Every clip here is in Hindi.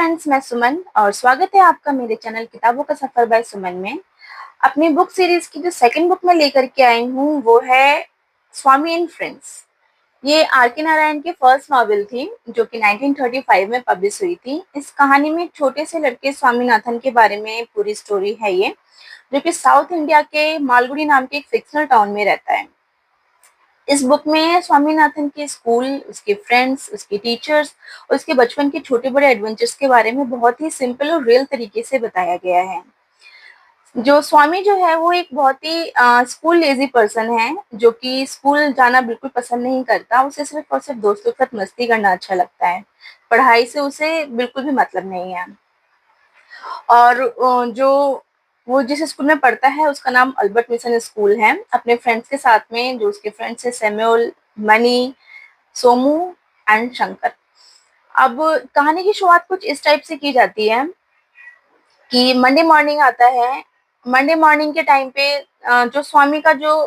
फ्रेंड्स, मैं सुमन और स्वागत है आपका मेरे चैनल किताबों का सफर बाय सुमन में। अपनी बुक सीरीज की जो सेकंड बुक मैं लेकर के आई हूँ वो है स्वामी एंड फ्रेंड्स। ये आर के नारायण की फर्स्ट नॉवेल थी जो कि 1935 में पब्लिश हुई थी। इस कहानी में एक छोटे से लड़के स्वामीनाथन के बारे में पूरी स्टोरी है ये, जो कि साउथ इंडिया के मालगुडी नाम के एक फिक्शनल टाउन में रहता है। इस बुक में स्वामीनाथन के स्कूल, उसके फ्रेंड्स, उसके टीचर्स और उसके बचपन के छोटे बड़े एडवेंचर्स के बारे में बहुत ही सिंपल और रियल तरीके से बताया गया है। जो स्वामी जो है वो एक बहुत ही स्कूल लेजी पर्सन है, जो कि स्कूल जाना बिल्कुल पसंद नहीं करता। उसे सिर्फ और सिर्फ दोस्तों के साथ मस्ती करना अच्छा लगता है। पढ़ाई से उसे बिल्कुल भी मतलब नहीं है। और जो वो जिस स्कूल में पढ़ता है उसका नाम अल्बर्ट मिशन स्कूल है। अपने फ्रेंड्स के साथ में, जो उसके फ्रेंड्स है Samuel, money, Somu and Shankar. अब कहानी की शुरुआत कुछ इस टाइप से की जाती है कि मंडे मॉर्निंग आता है। मंडे मॉर्निंग के टाइम पे जो स्वामी का जो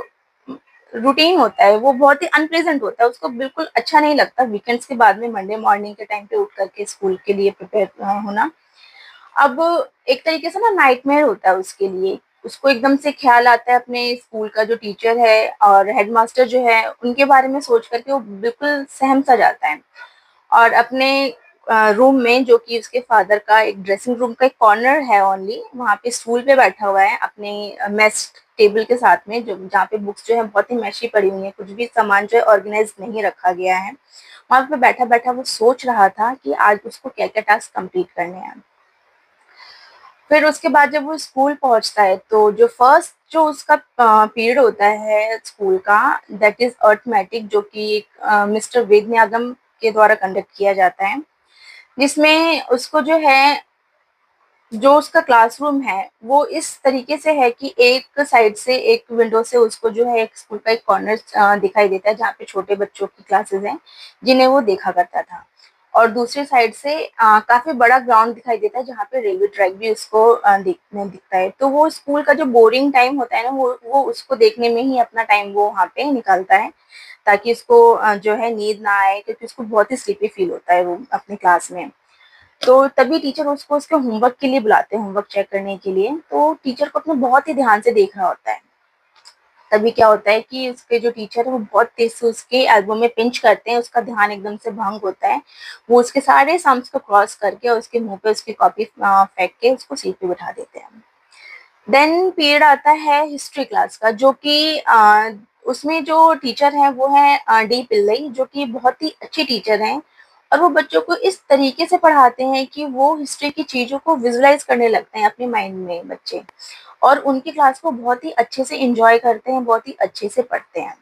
रूटीन होता है वो बहुत ही अनप्लेजेंट होता है। उसको बिल्कुल अच्छा नहीं लगता वीकेंड्स के बाद में मंडे मॉर्निंग के टाइम पे उठ करके स्कूल के लिए प्रिपेयर होना। अब एक तरीके से ना नाइटमेयर होता है उसके लिए। उसको एकदम से ख्याल आता है अपने स्कूल का जो टीचर है और हेडमास्टर जो है उनके बारे में सोच करके वो बिल्कुल सहम सा जाता है। और अपने रूम में, जो कि उसके फादर का एक ड्रेसिंग रूम का एक कॉर्नर है ओनली, वहाँ पे स्टूल पे बैठा हुआ है अपने मेस टेबल के साथ में, जो जहाँ पे बुक्स जो है बहुत ही मैशी पड़ी हुई है, कुछ भी सामान जो है ऑर्गेनाइज नहीं रखा गया है। वहाँ पे बैठा बैठा वो सोच रहा था कि आज उसको क्या क्या टास्क कंप्लीट करने हैं। फिर उसके बाद जब वो स्कूल पहुंचता है तो जो फर्स्ट जो उसका पीरियड होता है स्कूल का, दैट इज अर्थमेटिक, जो कि एक मिस्टर वेदन्यागम के द्वारा कंडक्ट किया जाता है। जिसमें उसको जो है, जो उसका क्लासरूम है वो इस तरीके से है कि एक साइड से, एक विंडो से उसको जो है एक स्कूल का एक कॉर्नर दिखाई देता है जहाँ पे छोटे बच्चों की क्लासेस हैं जिन्हें वो देखा करता था। और दूसरी साइड से काफी बड़ा ग्राउंड दिखाई देता है जहाँ पे रेलवे ट्रैक भी उसको देखने दिखता है। तो वो स्कूल का जो बोरिंग टाइम होता है ना, वो उसको देखने में ही अपना टाइम वो वहाँ पे निकालता है, ताकि उसको जो है नींद ना आए, क्योंकि उसको बहुत ही स्लीपी फील होता है वो अपनी क्लास में। तो तभी टीचर उसको उसके होमवर्क के लिए बुलाते हैं, होमवर्क चेक करने के लिए। तो टीचर को अपने बहुत ही ध्यान से देख रहा होता है। तभी क्या होता है कि उसके जो टीचर है वो बहुत तेज से उसके एल्बो में पिंच करते हैं। उसका ध्यान एकदम से भंग होता है। वो उसके सारे सम्स को क्रॉस करके और उसके मुंह पे उसकी कॉपी फेंक के उसको सीट पे बिठा देते हैं। देन पीरियड आता है हिस्ट्री क्लास का, जो कि उसमें जो टीचर है वो है डी पिल्लई, जो कि बहुत ही अच्छे टीचर हैं। और वो बच्चों को इस तरीके से पढ़ाते हैं कि वो हिस्ट्री की चीजों को विजुलाइज करने लगते हैं अपने माइंड में बच्चे, और उनकी क्लास को बहुत ही अच्छे से एंजॉय करते हैं, बहुत ही अच्छे से पढ़ते हैं।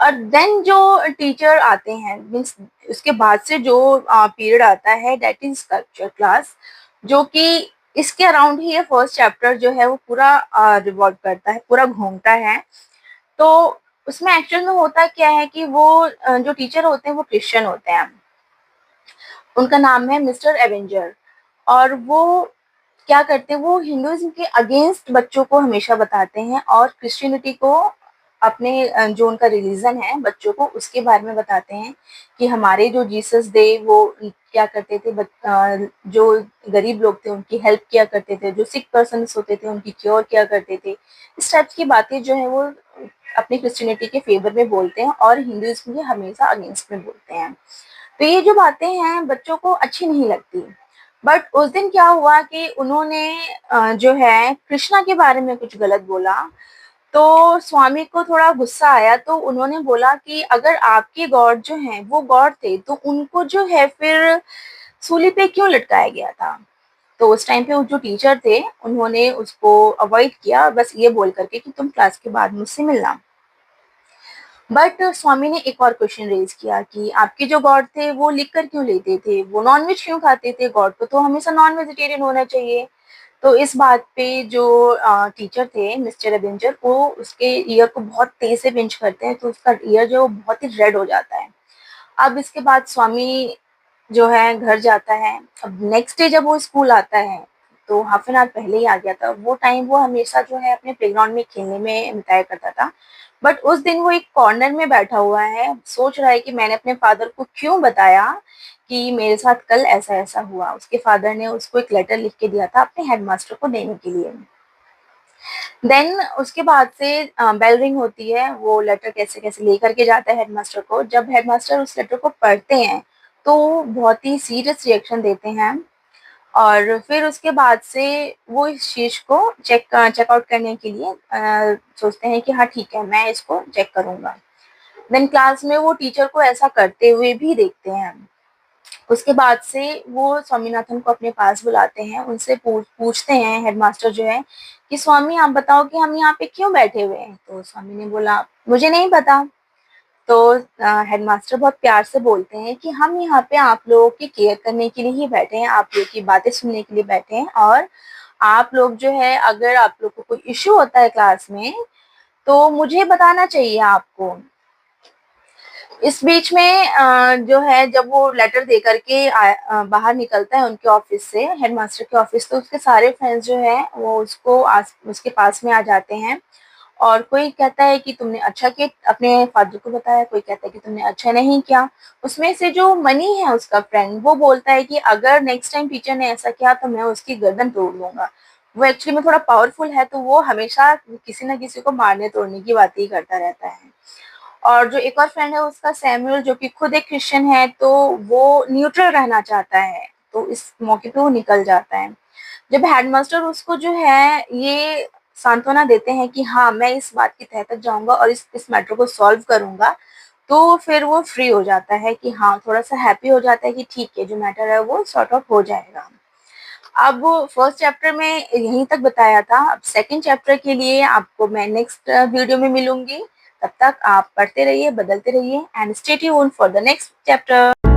और देन जो टीचर आते हैं, मीन्स उसके बाद से जो पीरियड आता है, दैट इज स्कल्पचर क्लास, जो कि इसके अराउंड ही ये फर्स्ट चैप्टर जो है वो पूरा रिवॉल्व करता है, पूरा घूमता है। तो उसमें एक्चुअल में होता क्या है कि वो जो टीचर होते हैं वो क्रिश्चियन होते हैं। उनका नाम है मिस्टर एवेंजर। और वो क्या करते हैं, वो हिंदुइज्म के अगेंस्ट बच्चों को हमेशा बताते हैं, और क्रिश्चियनिटी को, अपने जो उनका रिलीजन है, बच्चों को उसके बारे में बताते हैं कि हमारे जो जीसस डे वो क्या करते थे, जो गरीब लोग थे उनकी हेल्प किया करते थे, जो सिक पर्सन होते थे उनकी क्योर किया करते थे। इस टाइप की बातें जो है वो अपनी क्रिश्चियनिटी के फेवर में बोलते हैं और हिंदुइज्म के हमेशा अगेंस्ट में बोलते हैं। तो ये जो बातें हैं बच्चों को अच्छी नहीं लगती। बट उस दिन क्या हुआ कि उन्होंने जो है कृष्णा के बारे में कुछ गलत बोला। तो स्वामी को थोड़ा गुस्सा आया, तो उन्होंने बोला कि अगर आपके गॉड जो हैं वो गॉड थे तो उनको जो है फिर सूली पे क्यों लटकाया गया था। तो उस टाइम पे वो जो टीचर थे उन्होंने उसको अवॉइड किया, बस ये बोल करके कि तुम क्लास के बाद मुझसे मिलना। बट स्वामी ने एक और क्वेश्चन रेज किया कि आपके जो गॉड थे वो लिख कर क्यों लेते थे, वो नॉनवेज क्यों खाते थे, गॉड को तो हमेशा नॉन वेजिटेरियन होना चाहिए। तो इस बात पे जो टीचर थे मिस्टर एवेंजर, वो उसके ईयर को बहुत तेज से पिंच करते हैं, तो उसका ईयर जो है वो बहुत ही रेड हो जाता है। अब इसके बाद स्वामी जो है घर जाता है। अब नेक्स्ट डे जब वो स्कूल आता है तो हाफ एन आवर पहले ही आ गया था। वो टाइम वो हमेशा जो है अपने प्लेग्राउंड में खेलने में बिताया करता था। बट उस दिन वो एक कॉर्नर में बैठा हुआ है, सोच रहा है कि मैंने अपने फादर को क्यों बताया कि मेरे साथ कल ऐसा ऐसा हुआ। उसके फादर ने उसको एक लेटर लिख के दिया था अपने हेडमास्टर को देने के लिए। देन उसके बाद से बेल रिंग होती है, वो लेटर कैसे कैसे लेकर के जाता है हेडमास्टर को। जब हेडमास्टर उस लेटर को पढ़ते हैं तो बहुत ही सीरियस रिएक्शन देते हैं, और फिर उसके बाद से वो इस चीज को चेकआउट करने के लिए सोचते हैं कि हाँ ठीक है, मैं इसको चेक करूंगा। देन क्लास में वो टीचर को ऐसा करते हुए भी देखते हैं। उसके बाद से वो स्वामीनाथन को अपने पास बुलाते हैं, उनसे पूछते हैं हेडमास्टर जो है कि स्वामी आप बताओ कि हम यहाँ पे क्यों बैठे हुए हैं। तो स्वामी ने बोला मुझे नहीं पता। तो हेडमास्टर बहुत प्यार से बोलते हैं कि हम यहाँ पे आप लोगों की केयर करने के लिए ही बैठे हैं, आप लोगों की बातें सुनने के लिए बैठे हैं, और आप लोग जो है अगर आप लोग को कोई इश्यू होता है क्लास में तो मुझे बताना चाहिए आपको। इस बीच में जो है जब वो लेटर दे करके बाहर निकलता है उनके ऑफिस से, हेडमास्टर के ऑफिस, तो उसके सारे फ्रेंड्स जो है वो उसके पास में आ जाते हैं। और कोई कहता है कि तुमने अच्छा किया अपने फादर को बताया, कोई कहता है कि तुमने अच्छा नहीं किया। उसमें से जो मनी है उसका फ्रेंड, वो बोलता है कि अगर नेक्स्ट टाइम टीचर ने ऐसा किया तो मैं उसकी गर्दन तोड़ लूंगा। वो एक्चुअली में थोड़ा पावरफुल है, तो वो हमेशा किसी ना किसी को मारने तोड़ने की बात ही करता रहता है। और जो एक और फ्रेंड है उसका सैमुअल, जो कि खुद एक क्रिश्चियन है, तो वो न्यूट्रल रहना चाहता है, तो इस मौके पे वो निकल जाता है। जब हेडमास्टर उसको जो है ये सांत्वना देते हैं कि हाँ मैं इस बात की तह तक जाऊंगा और इस मैटर को सॉल्व करूंगा, तो फिर वो फ्री हो जाता है कि हाँ थोड़ा सा हैप्पी हो जाता है कि ठीक है जो मैटर है वो सॉर्ट ऑफ हो जाएगा। अब फर्स्ट चैप्टर में यहीं तक बताया था, अब सेकंड चैप्टर के लिए आपको मैं नेक्स्ट वीडियो में मिलूंगी। तब तक आप पढ़ते रहिए, बदलते रहिए, and stay tuned for the next chapter.